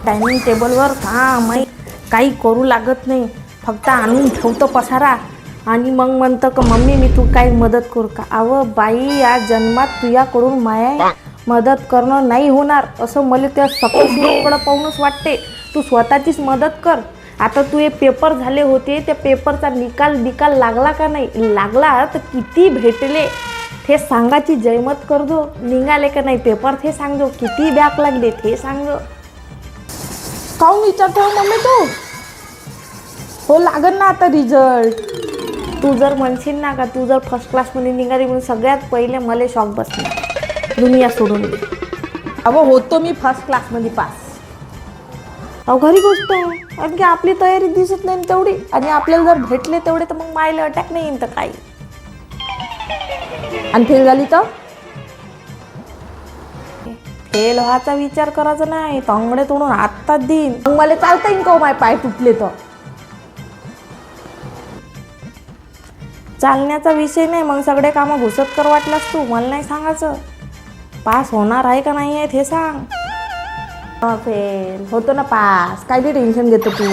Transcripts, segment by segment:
Dining टेबलवर काम आहे, काही करू लागत नाही, फक्त आणून ठेवतो पसारा आणि मग म्हणतं का मम्मी मी तू काही मदत करू का? अव बाई, या जन्मात तुझ्याकडून माया मदत करणं नाही होणार असं मला त्या सकल सुरूकडं पाहूनच वाटते. तू स्वतःचीच मदत कर. आता तू हे पेपर झाले होते, त्या पेपरचा निकाल लागला का नाही? लागला तर किती भेटले ते सांगाची जयमत कर दो. निघाले का नाही पेपर ते सांग दो. किती बॅक लागले ते सांग. काहून विचारतो मम्मी तू? हो लागन ना आता रिझल्ट. तू जर म्हणशील ना का तू जर फर्स्ट क्लासमध्ये निघाली म्हणून सगळ्यात पहिले मला शॉक बसणार दुनिया सोडून. अहो होतो मी फर्स्ट क्लासमध्ये पास. अहो घरी गोष्ट आहे, कारण की आपली तयारी दिसत नाही तेवढी, आणि आपल्याला जर भेटले तेवढे तर मग मायला अटॅक नाही येईन तर काही. आणि फेल झाली तर फेल व्हायचा विचार करायचा नाही, तंगडे तोडून आत्ताच देईन. मग मला चालता येईन का माय पाय तुटले तर? चालण्याचा विषय नाही, मग सगळे कामं घुसत कर वाटलास तू. मला नाही सांगायचं पास होणार आहे का नाही आहे हे सांग. फेल होतो ना पास, काय बी टेन्शन घेतो तू.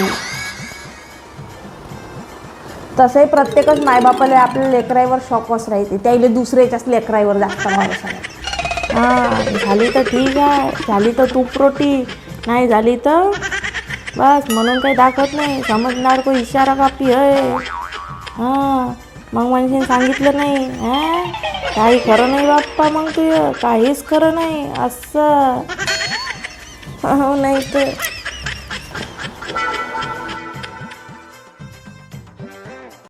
तसंही प्रत्येकच मायबापाला आपल्या लेकराईवर शॉकच राहते, त्याला दुसऱ्याच्याच लेकराईवर जास्त भरोसा नाही. हां झाली तर ठीक आहे, झाली तर तू प्रोटी, नाही झाली तर बस म्हणून काही दाखवत नाही. समजणार को इशारा कापी आहे. हां मग माणसाने सांगितलं नाही काही खरं नाही बाप्पा, मग तुझं काहीच खरं नाही असं. हो नाही तर